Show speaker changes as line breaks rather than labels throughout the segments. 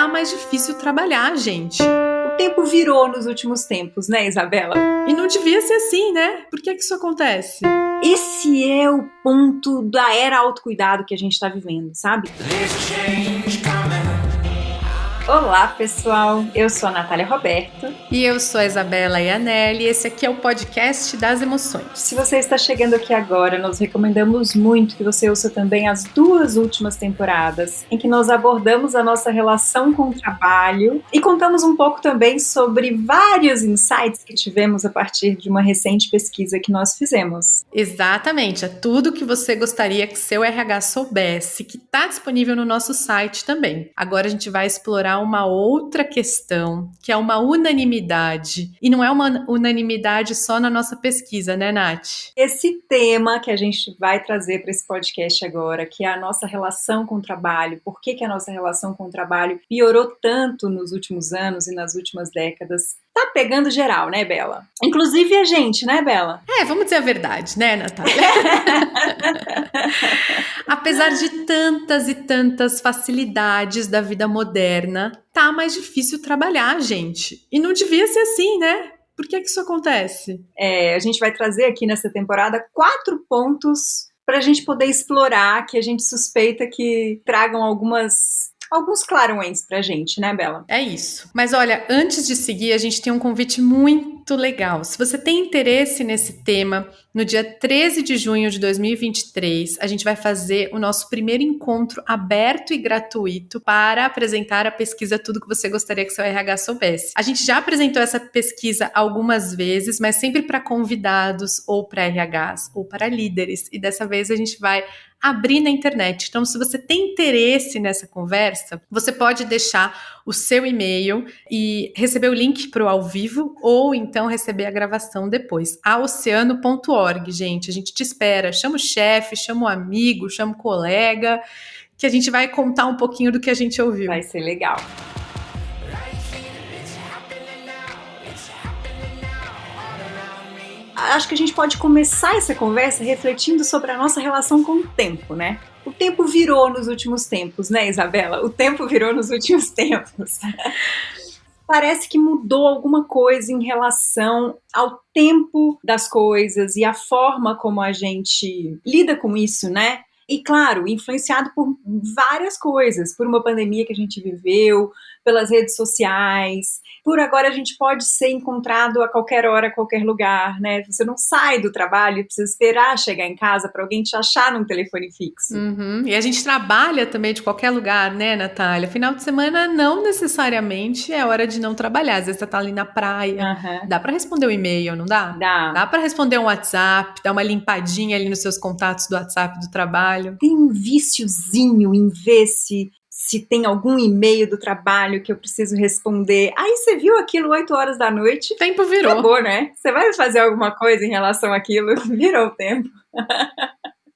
tá mais difícil trabalhar, gente.
O tempo virou nos últimos tempos, né, Isabela?
E não devia ser assim, né? Por que isso acontece?
Esse é o ponto da era autocuidado que a gente tá vivendo, sabe? Olá, pessoal! Eu sou a Natália Roberto.
E eu sou a Isabela Ianelli e esse aqui é o podcast das emoções.
Se você está chegando aqui agora, nós recomendamos muito que você ouça também as 2 últimas temporadas, em que nós abordamos a nossa relação com o trabalho e contamos um pouco também sobre vários insights que tivemos a partir de uma recente pesquisa que nós fizemos.
Exatamente, é tudo que você gostaria que seu RH soubesse, que está disponível no nosso site também. Agora a gente vai explorar uma outra questão, que é uma unanimidade. E não é uma unanimidade só na nossa pesquisa, né, Nath?
Esse tema que a gente vai trazer para esse podcast agora, que é a nossa relação com o trabalho, por que a nossa relação com o trabalho piorou tanto nos últimos anos e nas últimas décadas, tá pegando geral, né, Bela? Inclusive a gente, né, Bela?
Vamos dizer a verdade, né, Natália? Apesar de tantas e tantas facilidades da vida moderna, tá mais difícil trabalhar, gente. E não devia ser assim, né? Por que isso acontece?
A gente vai trazer aqui nessa temporada 4 pontos para a gente poder explorar, que a gente suspeita que tragam alguns clarões pra gente, né, Bela?
É isso. Mas olha, antes de seguir, a gente tem um convite muito legal. Se você tem interesse nesse tema, no dia 13 de junho de 2023, a gente vai fazer o nosso primeiro encontro aberto e gratuito para apresentar a pesquisa Tudo que você gostaria que seu RH soubesse. A gente já apresentou essa pesquisa algumas vezes, mas sempre para convidados ou para RHs ou para líderes. E dessa vez a gente vai abrir na internet. Então, se você tem interesse nessa conversa, você pode deixar o seu e-mail e receber o link para o ao vivo ou então receber a gravação depois. Aoceano.org, gente. A gente te espera. Chama o chefe, chama o amigo, chama o colega, que a gente vai contar um pouquinho do que a gente ouviu.
Vai ser legal. Acho que a gente pode começar essa conversa refletindo sobre a nossa relação com o tempo, né? O tempo virou nos últimos tempos, né, Isabela? O tempo virou nos últimos tempos. Parece que mudou alguma coisa em relação ao tempo das coisas e a forma como a gente lida com isso, né? E, claro, influenciado por várias coisas, por uma pandemia que a gente viveu, pelas redes sociais, por agora a gente pode ser encontrado a qualquer hora, a qualquer lugar, né? Você não sai do trabalho, precisa esperar chegar em casa para alguém te achar num telefone fixo.
Uhum. E a gente trabalha também de qualquer lugar, né, Natália? Final de semana não necessariamente é hora de não trabalhar. Às vezes você tá ali na praia, dá para responder um e-mail, não dá? Dá para responder um WhatsApp, dar uma limpadinha ali nos seus contatos do WhatsApp do trabalho.
Tem um viciozinho em ver se tem algum e-mail do trabalho que eu preciso responder. Aí você viu aquilo 8 horas da noite.
Tempo virou.
Acabou, né? Você vai fazer alguma coisa em relação àquilo, virou o tempo.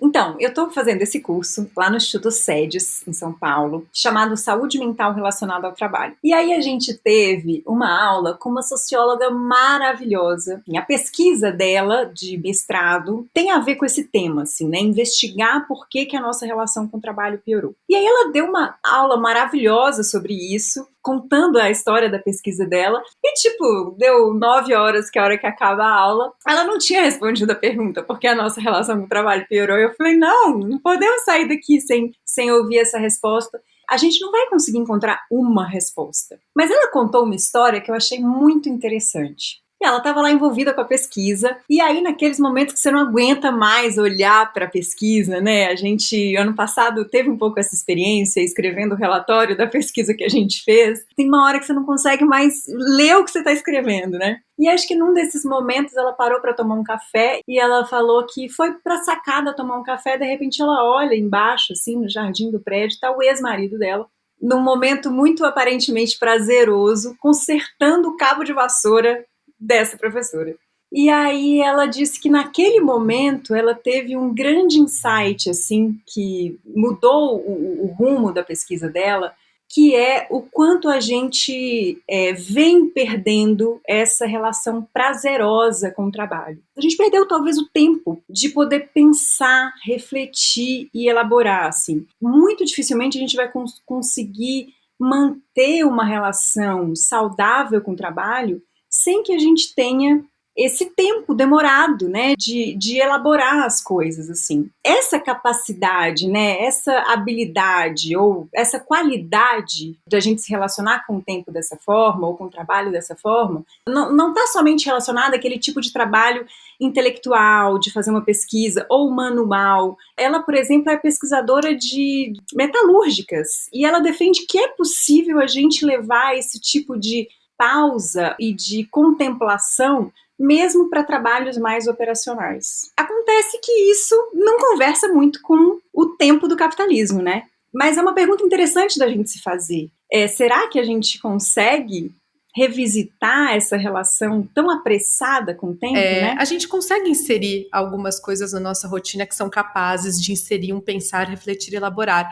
Então, eu estou fazendo esse curso lá no Instituto SEDES, em São Paulo, chamado Saúde Mental Relacionada ao Trabalho. E aí a gente teve uma aula com uma socióloga maravilhosa. A pesquisa dela, de mestrado, tem a ver com esse tema, assim, né? Investigar por que a nossa relação com o trabalho piorou. E aí ela deu uma aula maravilhosa sobre isso, contando a história da pesquisa dela, e tipo, deu 9 horas, que é a hora que acaba a aula, ela não tinha respondido a pergunta, porque a nossa relação com o trabalho piorou. Eu falei, não podemos sair daqui sem ouvir essa resposta. A gente não vai conseguir encontrar uma resposta. Mas ela contou uma história que eu achei muito interessante. E ela estava lá envolvida com a pesquisa, e aí naqueles momentos que você não aguenta mais olhar para a pesquisa, né? A gente, ano passado, teve um pouco essa experiência escrevendo o relatório da pesquisa que a gente fez. Tem uma hora que você não consegue mais ler o que você está escrevendo, né? E acho que num desses momentos ela parou para tomar um café e ela falou que foi para a sacada tomar um café, de repente ela olha embaixo, assim, no jardim do prédio, tá o ex-marido dela, num momento muito aparentemente prazeroso, consertando o cabo de vassoura dessa professora. E aí ela disse que naquele momento ela teve um grande insight, assim, que mudou o rumo da pesquisa dela, que é o quanto a gente vem perdendo essa relação prazerosa com o trabalho. A gente perdeu talvez o tempo de poder pensar, refletir e elaborar, assim. Muito dificilmente a gente vai conseguir manter uma relação saudável com o trabalho sem que a gente tenha esse tempo demorado, né, de elaborar as coisas, assim. Essa capacidade, né, essa habilidade ou essa qualidade da gente se relacionar com o tempo dessa forma ou com o trabalho dessa forma, não está somente relacionada àquele tipo de trabalho intelectual, de fazer uma pesquisa ou manual. Ela, por exemplo, é pesquisadora de metalúrgicas e ela defende que é possível a gente levar esse tipo de pausa e de contemplação mesmo para trabalhos mais operacionais. Acontece que isso não conversa muito com o tempo do capitalismo, né? Mas é uma pergunta interessante da gente se fazer. Será que a gente consegue revisitar essa relação tão apressada com o tempo, né?
A gente consegue inserir algumas coisas na nossa rotina que são capazes de inserir um pensar, refletir e elaborar.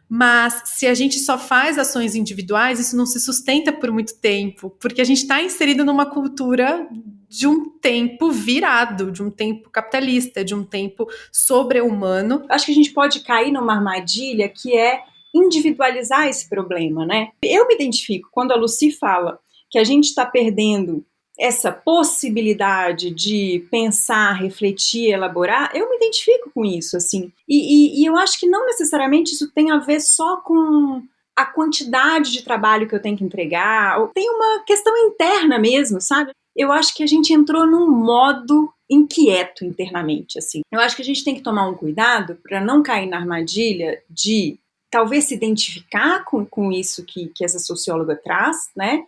Mas se a gente só faz ações individuais, isso não se sustenta por muito tempo, porque a gente está inserido numa cultura de um tempo virado, de um tempo capitalista, de um tempo sobre-humano.
Acho que a gente pode cair numa armadilha que é individualizar esse problema, né? Eu me identifico quando a Lucy fala que a gente está perdendo essa possibilidade de pensar, refletir, elaborar, eu me identifico com isso, assim. E eu acho que não necessariamente isso tem a ver só com a quantidade de trabalho que eu tenho que entregar, ou tem uma questão interna mesmo, sabe? Eu acho que a gente entrou num modo inquieto internamente, assim. Eu acho que a gente tem que tomar um cuidado para não cair na armadilha de talvez se identificar com isso que essa socióloga traz, né?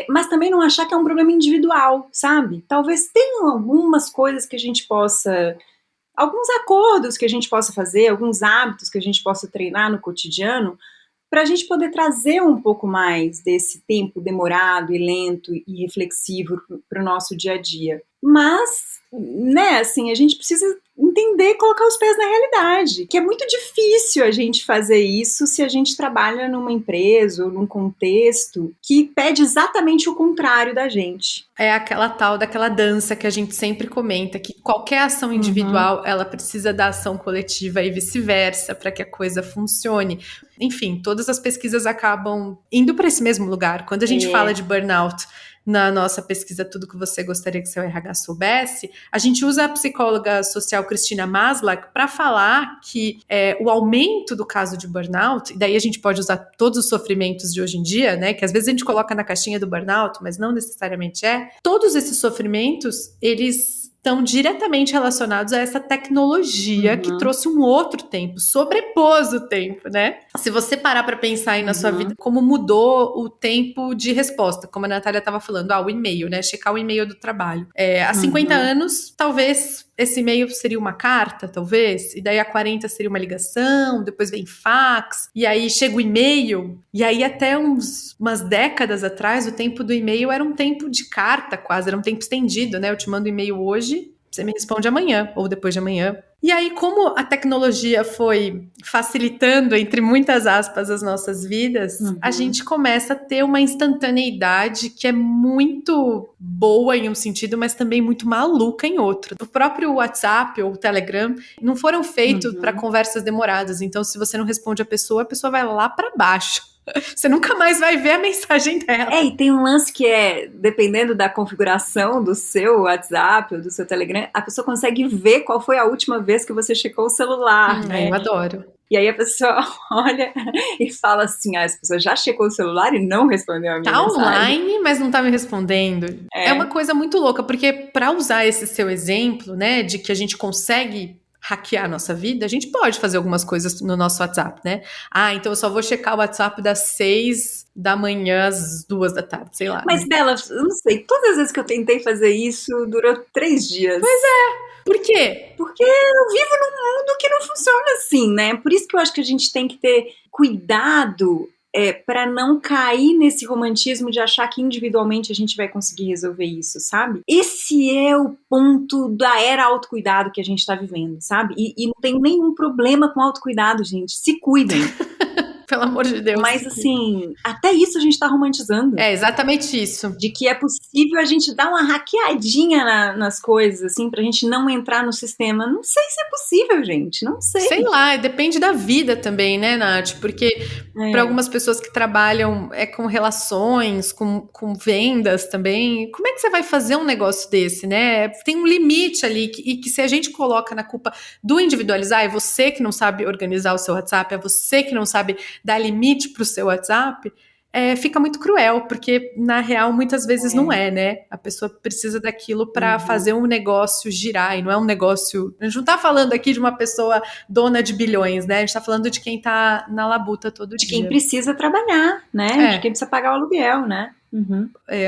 Mas também não achar que é um problema individual, sabe? Talvez tenham algumas coisas que a gente possa, alguns acordos que a gente possa fazer, alguns hábitos que a gente possa treinar no cotidiano, para a gente poder trazer um pouco mais desse tempo demorado e lento e reflexivo para o nosso dia a dia. Mas, né, assim, a gente precisa entender e colocar os pés na realidade, que é muito difícil a gente fazer isso se a gente trabalha numa empresa ou num contexto que pede exatamente o contrário da gente.
É aquela tal daquela dança que a gente sempre comenta, que qualquer ação individual, ela precisa da ação coletiva e vice-versa, para que a coisa funcione. Enfim, todas as pesquisas acabam indo para esse mesmo lugar. Quando a gente fala de burnout, na nossa pesquisa Tudo que Você Gostaria que Seu RH Soubesse, a gente usa a psicóloga social Cristina Maslach para falar que o aumento do caso de burnout, e daí a gente pode usar todos os sofrimentos de hoje em dia, né, que às vezes a gente coloca na caixinha do burnout, mas não necessariamente todos esses sofrimentos, eles estão diretamente relacionados a essa tecnologia que trouxe um outro tempo, sobrepôs o tempo, né? Se você parar para pensar aí na sua vida, como mudou o tempo de resposta, como a Natália estava falando, o e-mail, né? Checar o e-mail do trabalho. Há 50 anos, talvez esse e-mail seria uma carta, talvez, e daí há 40 seria uma ligação, depois vem fax, e aí chega o e-mail, e aí até umas décadas atrás, o tempo do e-mail era um tempo de carta quase, era um tempo estendido, né? Eu te mando e-mail hoje, você me responde amanhã, ou depois de amanhã. E aí, como a tecnologia foi facilitando, entre muitas aspas, as nossas vidas, a gente começa a ter uma instantaneidade que é muito boa em um sentido, mas também muito maluca em outro. O próprio WhatsApp ou o Telegram não foram feitos para conversas demoradas. Então, se você não responde a pessoa vai lá para baixo. Você nunca mais vai ver a mensagem dela.
E tem um lance que dependendo da configuração do seu WhatsApp ou do seu Telegram, a pessoa consegue ver qual foi a última vez que você checou o celular, né?
Eu adoro.
E aí a pessoa olha e fala assim, essa pessoa já checou o celular e não respondeu a minha mensagem.
Tá online, mas não tá me respondendo. É uma coisa muito louca, porque para usar esse seu exemplo, né, de que a gente consegue hackear a nossa vida, a gente pode fazer algumas coisas no nosso WhatsApp, né? Então eu só vou checar o WhatsApp das 6 da manhã às 2 da tarde, sei lá.
Mas, Bela, eu não sei, todas as vezes que eu tentei fazer isso, durou 3 dias.
Pois é. Por quê?
Porque eu vivo num mundo que não funciona assim, né? Por isso que eu acho que a gente tem que ter cuidado para não cair nesse romantismo de achar que individualmente a gente vai conseguir resolver isso, sabe? Esse é o ponto da era autocuidado que a gente tá vivendo, sabe? E não tem nenhum problema com autocuidado, gente. Se cuidem.
Pelo amor de Deus.
Mas, assim, até isso a gente tá romantizando.
É exatamente isso.
De que é possível a gente dar uma hackeadinha nas coisas, assim, pra gente não entrar no sistema. Não sei se é possível, gente. Não sei.
Sei lá, depende da vida também, né, Nath? Porque para algumas pessoas que trabalham com relações, com vendas também, como é que você vai fazer um negócio desse, né? Tem um limite ali, e que se a gente coloca na culpa do individualizar, é você que não sabe organizar o seu WhatsApp, é você que não sabe dar limite para o seu WhatsApp, fica muito cruel, porque na real muitas vezes não é, né? A pessoa precisa daquilo para fazer um negócio girar, e não é um negócio... A gente não tá falando aqui de uma pessoa dona de bilhões, né? A gente tá falando de quem tá na labuta todo dia.
De quem precisa trabalhar, né? De quem precisa pagar o aluguel, né?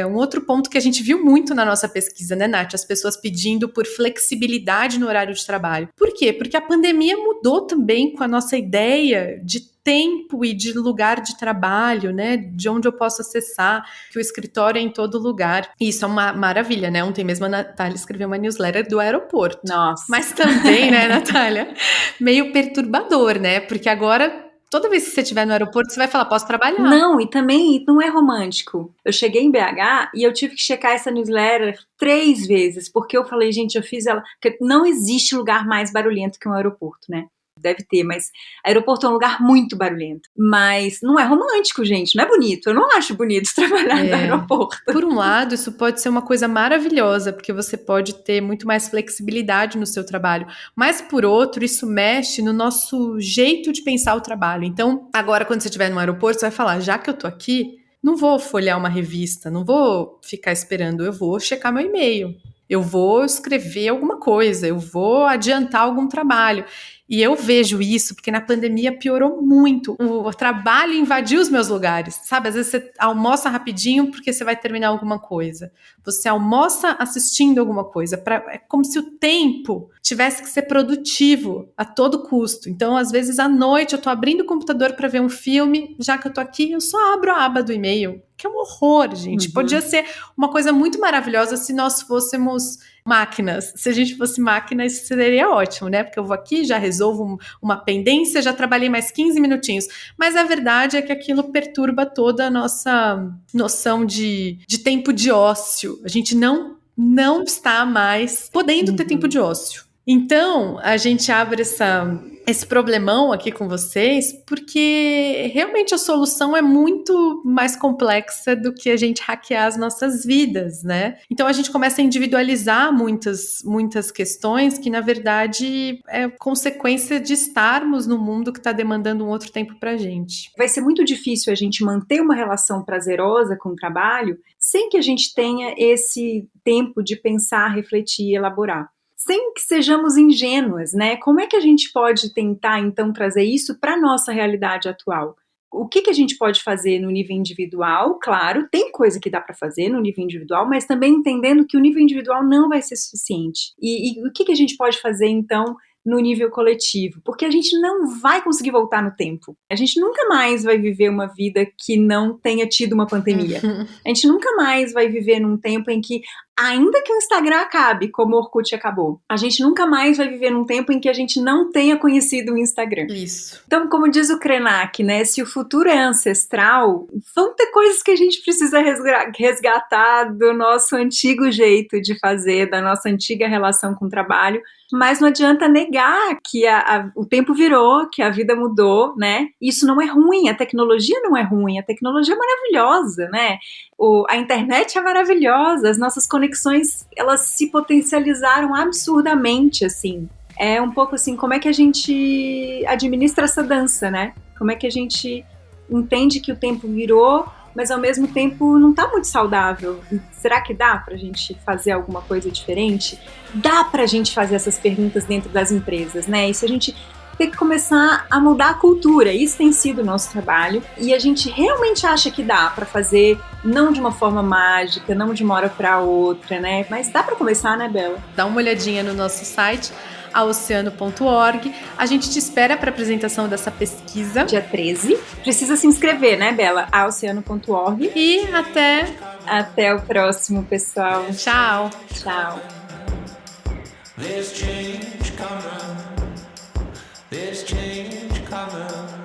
Um outro ponto que a gente viu muito na nossa pesquisa, né, Nath? As pessoas pedindo por flexibilidade no horário de trabalho. Por quê? Porque a pandemia mudou também com a nossa ideia de tempo e de lugar de trabalho, né? De onde eu posso acessar, que o escritório é em todo lugar. E isso é uma maravilha, né? Ontem mesmo a Natália escreveu uma newsletter do aeroporto.
Nossa.
Mas também, né, Natália? Meio perturbador, né? Porque agora... Toda vez que você estiver no aeroporto, você vai falar, posso trabalhar.
Não, e também não é romântico. Eu cheguei em BH e eu tive que checar essa newsletter 3 vezes, porque eu falei, gente, eu fiz ela... Porque não existe lugar mais barulhento que um aeroporto, né? Deve ter, mas aeroporto é um lugar muito barulhento. Mas não é romântico, gente, não é bonito. Eu não acho bonito trabalhar no aeroporto.
Por um lado, isso pode ser uma coisa maravilhosa, porque você pode ter muito mais flexibilidade no seu trabalho. Mas, por outro, isso mexe no nosso jeito de pensar o trabalho. Então, agora, quando você estiver no aeroporto, você vai falar, já que eu tô aqui, não vou folhear uma revista, não vou ficar esperando, eu vou checar meu e-mail. Eu vou escrever alguma coisa, eu vou adiantar algum trabalho. E eu vejo isso porque na pandemia piorou muito. O trabalho invadiu os meus lugares, sabe? Às vezes você almoça rapidinho porque você vai terminar alguma coisa. Você almoça assistindo alguma coisa. É como se o tempo tivesse que ser produtivo a todo custo. Então, às vezes, à noite, eu tô abrindo o computador para ver um filme. Já que eu tô aqui, eu só abro a aba do e-mail. Que é um horror, gente. Podia ser uma coisa muito maravilhosa se nós fôssemos máquinas. Se a gente fosse máquina, isso seria ótimo, né? Porque eu vou aqui, já resolvo uma pendência, já trabalhei mais 15 minutinhos. Mas a verdade é que aquilo perturba toda a nossa noção de tempo de ócio. A gente não está mais podendo ter tempo de ócio. Então, a gente abre esse problemão aqui com vocês, porque realmente a solução é muito mais complexa do que a gente hackear as nossas vidas, né? Então a gente começa a individualizar muitas questões que, na verdade, é consequência de estarmos no mundo que está demandando um outro tempo pra gente.
Vai ser muito difícil a gente manter uma relação prazerosa com o trabalho sem que a gente tenha esse tempo de pensar, refletir e elaborar. Sem que sejamos ingênuas, né? Como é que a gente pode tentar, então, trazer isso para a nossa realidade atual? O que a gente pode fazer no nível individual? Claro, tem coisa que dá para fazer no nível individual, mas também entendendo que o nível individual não vai ser suficiente. E o que a gente pode fazer, então, no nível coletivo? Porque a gente não vai conseguir voltar no tempo. A gente nunca mais vai viver uma vida que não tenha tido uma pandemia. A gente nunca mais vai viver num tempo em que, ainda que o Instagram acabe, como o Orkut acabou, a gente nunca mais vai viver num tempo em que a gente não tenha conhecido o Instagram.
Isso.
Então, como diz o Krenak, né, se o futuro é ancestral, vão ter coisas que a gente precisa resgatar do nosso antigo jeito de fazer, da nossa antiga relação com o trabalho, mas não adianta negar que o tempo virou, que a vida mudou, né? Isso não é ruim, a tecnologia não é ruim, a tecnologia é maravilhosa, né? A internet é maravilhosa, as nossas conexões, elas se potencializaram absurdamente, assim. É um pouco assim, como é que a gente administra essa dança, né? Como é que a gente entende que o tempo virou, mas ao mesmo tempo não tá muito saudável. Será que dá pra gente fazer alguma coisa diferente? Dá pra gente fazer essas perguntas dentro das empresas, né? Isso a gente tem que começar a mudar a cultura. Isso tem sido o nosso trabalho. E a gente realmente acha que dá pra fazer, não de uma forma mágica, não de uma hora pra outra, né? Mas dá pra começar, né, Bela?
Dá uma olhadinha no nosso site, aoceano.org. A gente te espera para a apresentação dessa pesquisa.
Dia 13. Precisa se inscrever, né, Bela? aoceano.org.
E até
o próximo, pessoal.
Tchau.
Tchau.
There's change coming.